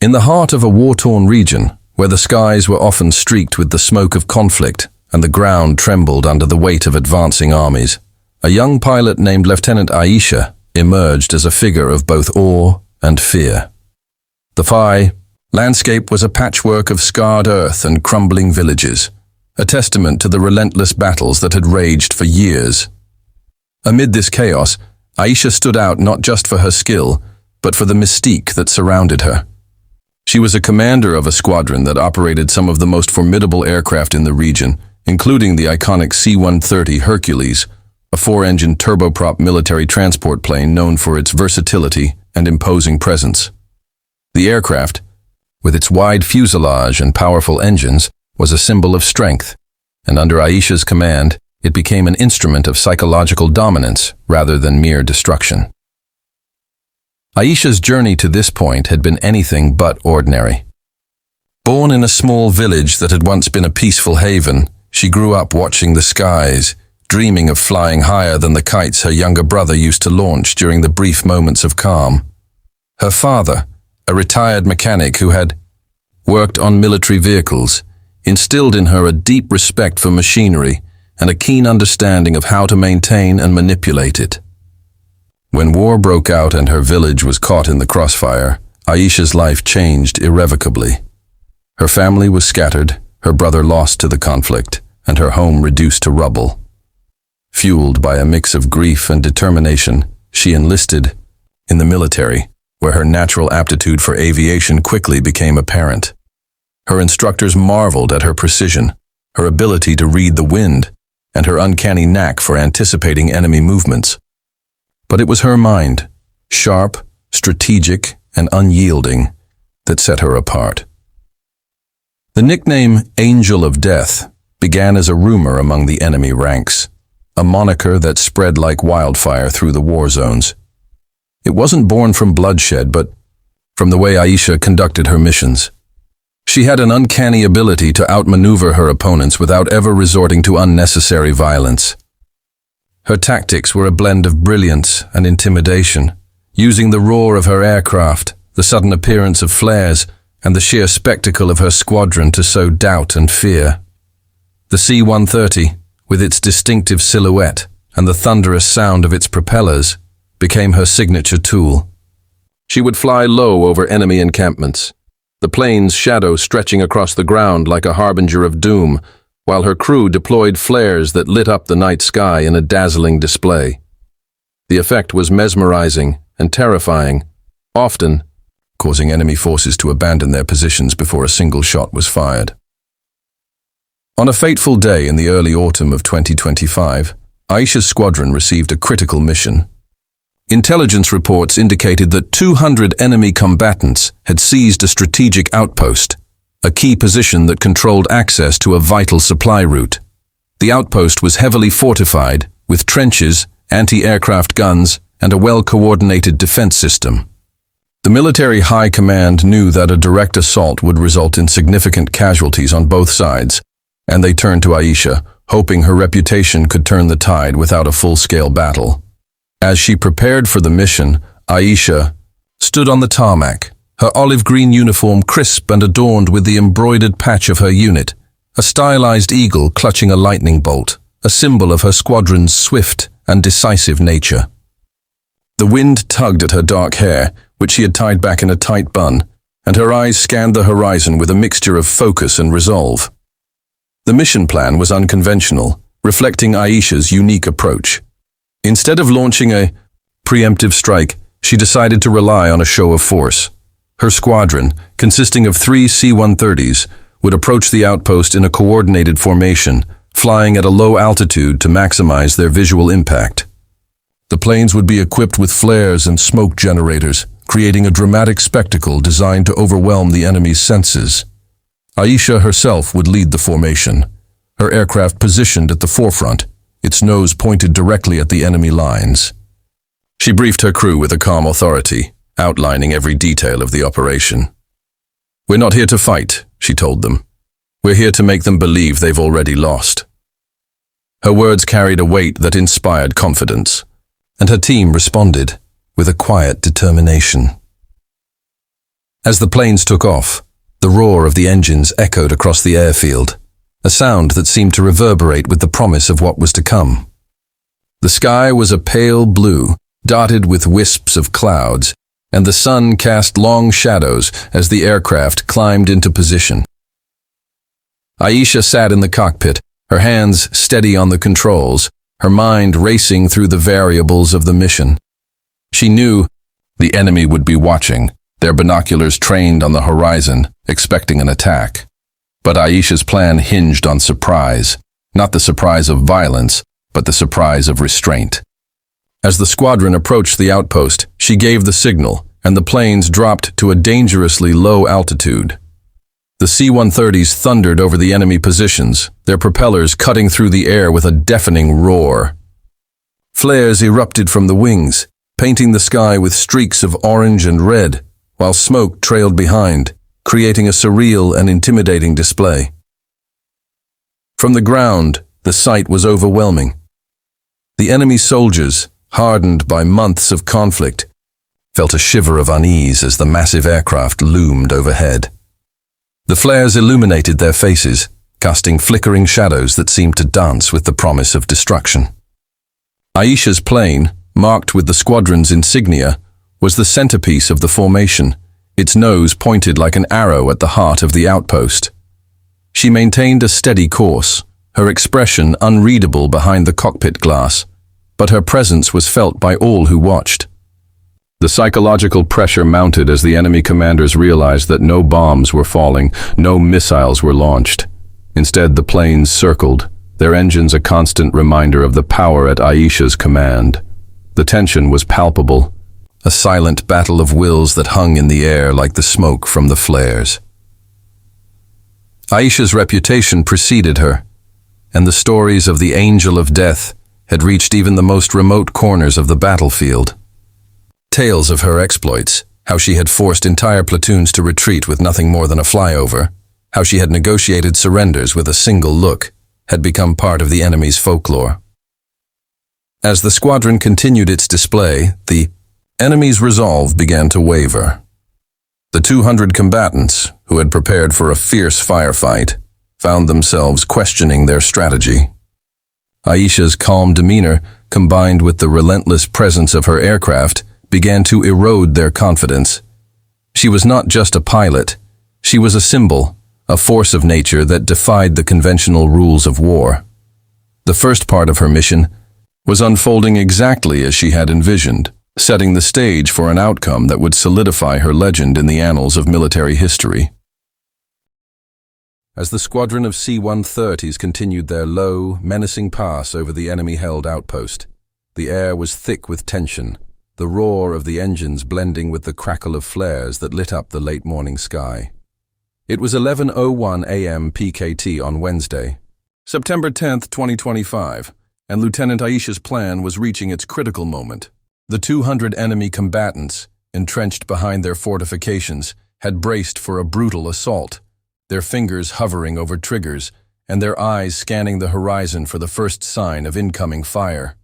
In the heart of a war-torn region, where the skies were often streaked with the smoke of conflict and the ground trembled under the weight of advancing armies, a young pilot named Lieutenant Aisha emerged as a figure of both awe and fear. The landscape was a patchwork of scarred earth and crumbling villages, a testament to the relentless battles that had raged for years. Amid this chaos, Aisha stood out not just for her skill, but for the mystique that surrounded her. She was a commander of a squadron that operated some of the most formidable aircraft in the region, including the iconic C-130 Hercules, a 4-engine turboprop military transport plane known for its versatility and imposing presence. The aircraft, with its wide fuselage and powerful engines, was a symbol of strength, and under Aisha's command, it became an instrument of psychological dominance rather than mere destruction. Aisha's journey to this point had been anything but ordinary. Born in a small village that had once been a peaceful haven, she grew up watching the skies, dreaming of flying higher than the kites her younger brother used to launch during the brief moments of calm. Her father, a retired mechanic who had worked on military vehicles, instilled in her a deep respect for machinery and a keen understanding of how to maintain and manipulate it. When war broke out and her village was caught in the crossfire, Aisha's life changed irrevocably. Her family was scattered, her brother lost to the conflict, and her home reduced to rubble. Fueled by a mix of grief and determination, she enlisted in the military, where her natural aptitude for aviation quickly became apparent. Her instructors marveled at her precision, her ability to read the wind, and her uncanny knack for anticipating enemy movements. But it was her mind, sharp, strategic, and unyielding, that set her apart. The nickname Angel of Death began as a rumor among the enemy ranks, a moniker that spread like wildfire through the war zones. It wasn't born from bloodshed, but from the way Aisha conducted her missions. She had an uncanny ability to outmaneuver her opponents without ever resorting to unnecessary violence. Her tactics were a blend of brilliance and intimidation, using the roar of her aircraft, the sudden appearance of flares, and the sheer spectacle of her squadron to sow doubt and fear. The C-130, with its distinctive silhouette and the thunderous sound of its propellers, became her signature tool. She would fly low over enemy encampments, the plane's shadow stretching across the ground like a harbinger of doom, while her crew deployed flares that lit up the night sky in a dazzling display. The effect was mesmerizing and terrifying, often causing enemy forces to abandon their positions before a single shot was fired. On a fateful day in the early autumn of 2025, Aisha's squadron received a critical mission. Intelligence reports indicated that 200 enemy combatants had seized a strategic outpost, a key position that controlled access to a vital supply route. The outpost was heavily fortified, with trenches, anti-aircraft guns, and a well-coordinated defense system. The military high command knew that a direct assault would result in significant casualties on both sides, and they turned to Aisha, hoping her reputation could turn the tide without a full-scale battle. As she prepared for the mission, Aisha stood on the tarmac, her olive-green uniform crisp and adorned with the embroidered patch of her unit, a stylized eagle clutching a lightning bolt, a symbol of her squadron's swift and decisive nature. The wind tugged at her dark hair, which she had tied back in a tight bun, and her eyes scanned the horizon with a mixture of focus and resolve. The mission plan was unconventional, reflecting Aisha's unique approach. Instead of launching a preemptive strike, she decided to rely on a show of force. Her squadron, consisting of 3 C-130s, would approach the outpost in a coordinated formation, flying at a low altitude to maximize their visual impact. The planes would be equipped with flares and smoke generators, creating a dramatic spectacle designed to overwhelm the enemy's senses. Aisha herself would lead the formation, her aircraft positioned at the forefront, its nose pointed directly at the enemy lines. She briefed her crew with a calm authority, outlining every detail of the operation. "We're not here to fight," she told them. "We're here to make them believe they've already lost." Her words carried a weight that inspired confidence, and her team responded with a quiet determination. As the planes took off, the roar of the engines echoed across the airfield, a sound that seemed to reverberate with the promise of what was to come. The sky was a pale blue, dotted with wisps of clouds, and the sun cast long shadows as the aircraft climbed into position. Aisha sat in the cockpit, her hands steady on the controls, her mind racing through the variables of the mission. She knew the enemy would be watching, their binoculars trained on the horizon, expecting an attack. But Aisha's plan hinged on surprise, not the surprise of violence, but the surprise of restraint. As the squadron approached the outpost, she gave the signal, and the planes dropped to a dangerously low altitude. The C-130s thundered over the enemy positions, their propellers cutting through the air with a deafening roar. Flares erupted from the wings, painting the sky with streaks of orange and red, while smoke trailed behind, creating a surreal and intimidating display. From the ground, the sight was overwhelming. The enemy soldiers, hardened by months of conflict, felt a shiver of unease as the massive aircraft loomed overhead. The flares illuminated their faces, casting flickering shadows that seemed to dance with the promise of destruction. Aisha's plane, marked with the squadron's insignia, was the centerpiece of the formation, its nose pointed like an arrow at the heart of the outpost. She maintained a steady course, her expression unreadable behind the cockpit glass, but her presence was felt by all who watched. The psychological pressure mounted as the enemy commanders realized that no bombs were falling, no missiles were launched. Instead, the planes circled, their engines a constant reminder of the power at Aisha's command. The tension was palpable, a silent battle of wills that hung in the air like the smoke from the flares. Aisha's reputation preceded her, and the stories of the Angel of Death had reached even the most remote corners of the battlefield. Tales of her exploits, how she had forced entire platoons to retreat with nothing more than a flyover, how she had negotiated surrenders with a single look, had become part of the enemy's folklore. As the squadron continued its display, the enemy's resolve began to waver. The 200 combatants, who had prepared for a fierce firefight, found themselves questioning their strategy. Aisha's calm demeanor, combined with the relentless presence of her aircraft, began to erode their confidence. She was not just a pilot, she was a symbol, a force of nature that defied the conventional rules of war. The first part of her mission was unfolding exactly as she had envisioned, setting the stage for an outcome that would solidify her legend in the annals of military history. As the squadron of C-130s continued their low, menacing pass over the enemy-held outpost, the air was thick with tension, the roar of the engines blending with the crackle of flares that lit up the late morning sky. It was 11:01 a.m. PKT on Wednesday, September 10, 2025, and Lieutenant Aisha's plan was reaching its critical moment. The 200 enemy combatants, entrenched behind their fortifications, had braced for a brutal assault, their fingers hovering over triggers and their eyes scanning the horizon for the first sign of incoming fire.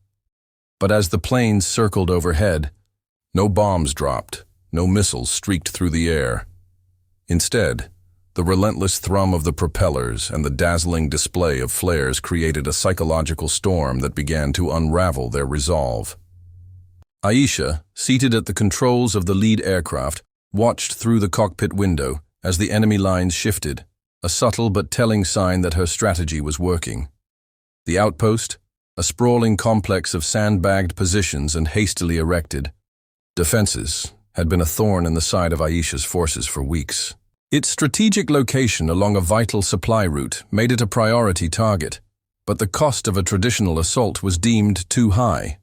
But as the planes circled overhead, no bombs dropped, no missiles streaked through the air. Instead, the relentless thrum of the propellers and the dazzling display of flares created a psychological storm that began to unravel their resolve. Aisha, seated at the controls of the lead aircraft, watched through the cockpit window as the enemy lines shifted, a subtle but telling sign that her strategy was working. The outpost, a sprawling complex of sandbagged positions and hastily erected defenses, had been a thorn in the side of Aisha's forces for weeks. Its strategic location along a vital supply route made it a priority target, but the cost of a traditional assault was deemed too high.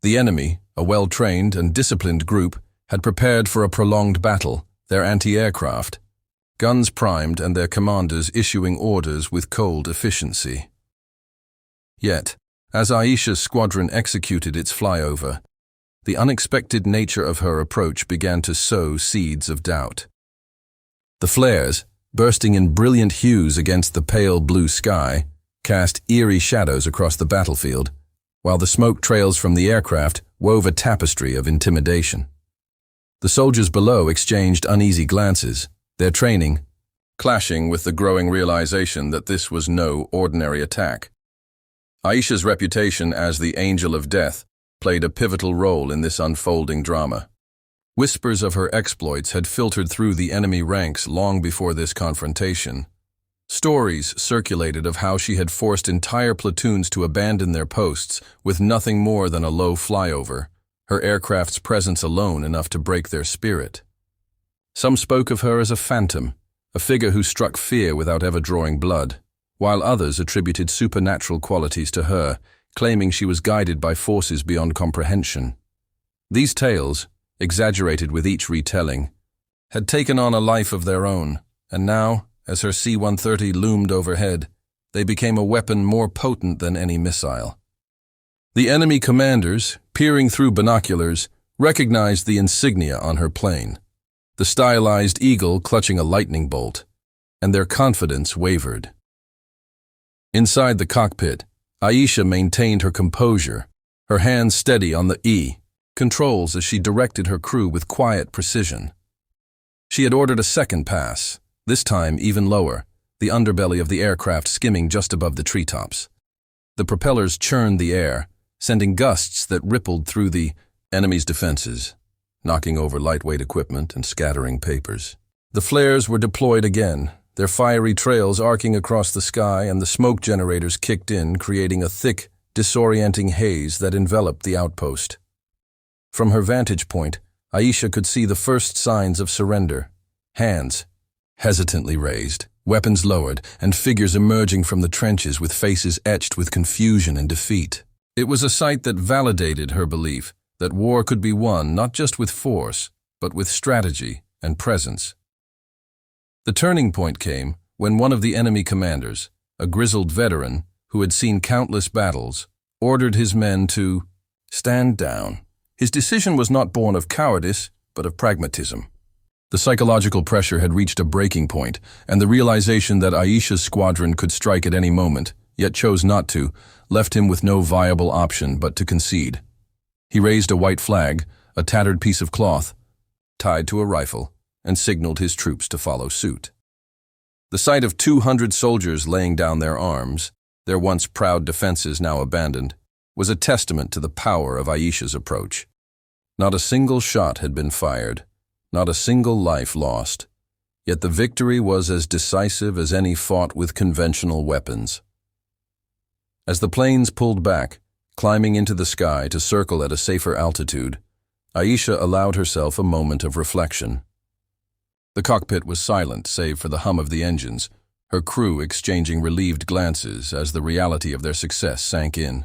The enemy, a well-trained and disciplined group, had prepared for a prolonged battle, their anti-aircraft, guns primed and their commanders issuing orders with cold efficiency. Yet, as Aisha's squadron executed its flyover, the unexpected nature of her approach began to sow seeds of doubt. The flares, bursting in brilliant hues against the pale blue sky, cast eerie shadows across the battlefield, while the smoke trails from the aircraft wove a tapestry of intimidation. The soldiers below exchanged uneasy glances, their training clashing with the growing realization that this was no ordinary attack. Aisha's reputation as the Angel of Death played a pivotal role in this unfolding drama. Whispers of her exploits had filtered through the enemy ranks long before this confrontation. Stories circulated of how she had forced entire platoons to abandon their posts with nothing more than a low flyover, her aircraft's presence alone enough to break their spirit. Some spoke of her as a phantom, a figure who struck fear without ever drawing blood, while others attributed supernatural qualities to her, claiming she was guided by forces beyond comprehension. These tales, exaggerated with each retelling, had taken on a life of their own, and now, as her C-130 loomed overhead, they became a weapon more potent than any missile. The enemy commanders, peering through binoculars, recognized the insignia on her plane, the stylized eagle clutching a lightning bolt, and their confidence wavered. Inside the cockpit, Aisha maintained her composure, her hands steady on the controls as she directed her crew with quiet precision. She had ordered a second pass, this time even lower, the underbelly of the aircraft skimming just above the treetops. The propellers churned the air, sending gusts that rippled through the enemy's defenses, knocking over lightweight equipment and scattering papers. The flares were deployed again, their fiery trails arcing across the sky, and the smoke generators kicked in, creating a thick, disorienting haze that enveloped the outpost. From her vantage point, Aisha could see the first signs of surrender. Hands hesitantly raised, weapons lowered, and figures emerging from the trenches with faces etched with confusion and defeat. It was a sight that validated her belief that war could be won not just with force, but with strategy and presence. The turning point came when one of the enemy commanders, a grizzled veteran who had seen countless battles, ordered his men to stand down. His decision was not born of cowardice, but of pragmatism. The psychological pressure had reached a breaking point, and the realization that Aisha's squadron could strike at any moment, yet chose not to, left him with no viable option but to concede. He raised a white flag, a tattered piece of cloth, tied to a rifle, and signaled his troops to follow suit. The sight of 200 soldiers laying down their arms, their once proud defenses now abandoned, was a testament to the power of Aisha's approach. Not a single shot had been fired, not a single life lost, yet the victory was as decisive as any fought with conventional weapons. As the planes pulled back, climbing into the sky to circle at a safer altitude, Aisha allowed herself a moment of reflection. The cockpit was silent save for the hum of the engines, her crew exchanging relieved glances as the reality of their success sank in.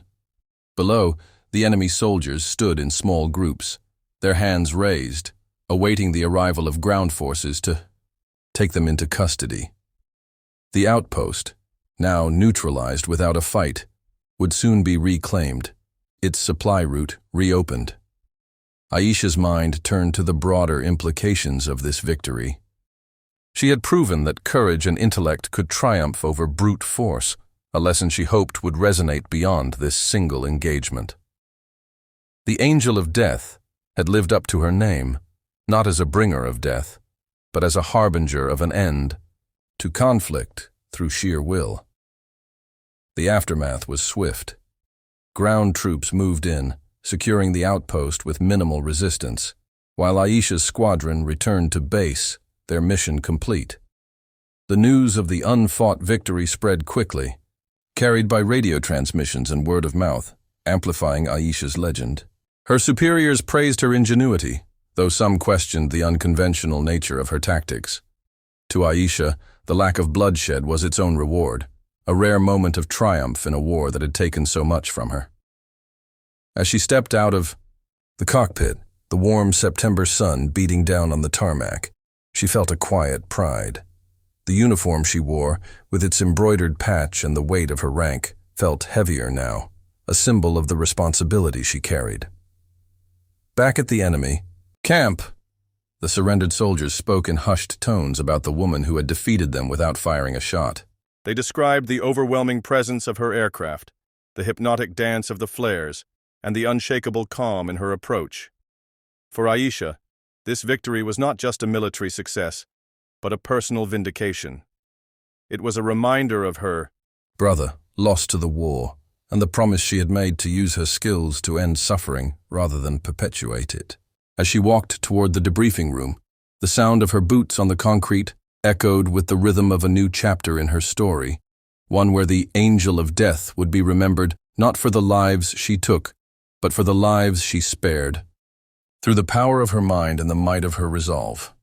Below, the enemy soldiers stood in small groups, their hands raised, awaiting the arrival of ground forces to take them into custody. The outpost, now neutralized without a fight, would soon be reclaimed, its supply route reopened. Aisha's mind turned to the broader implications of this victory. She had proven that courage and intellect could triumph over brute force, a lesson she hoped would resonate beyond this single engagement. The Angel of Death had lived up to her name, not as a bringer of death, but as a harbinger of an end to conflict through sheer will. The aftermath was swift. Ground troops moved in, securing the outpost with minimal resistance, while Aisha's squadron returned to base, their mission complete. The news of the Unfought victory spread quickly, carried by radio transmissions and word of mouth, amplifying Aisha's legend. Her superiors praised her ingenuity, though some questioned the unconventional nature of her tactics. To Aisha, the lack of bloodshed was its own reward, a rare moment of triumph in a war that had taken so much from her. As she stepped out of the cockpit, the warm September sun beating down on the tarmac, she felt a quiet pride. The uniform she wore, with its embroidered patch and the weight of her rank, felt heavier now, a symbol of the responsibility she carried. Back at the enemy camp, the surrendered soldiers spoke in hushed tones about the woman who had defeated them without firing a shot. They described the overwhelming presence of her aircraft, the hypnotic dance of the flares, and the unshakable calm in her approach. For Aisha, This victory was not just a military success, but a personal vindication. It was a reminder of her brother, lost to the war, and the promise she had made to use her skills to end suffering rather than perpetuate it. As she walked toward the debriefing room, the sound of her boots on the concrete echoed with the rhythm of a new chapter in her story, one where the angel of death would be remembered not for the lives she took, but for the lives she spared. Through the power of her mind and the might of her resolve,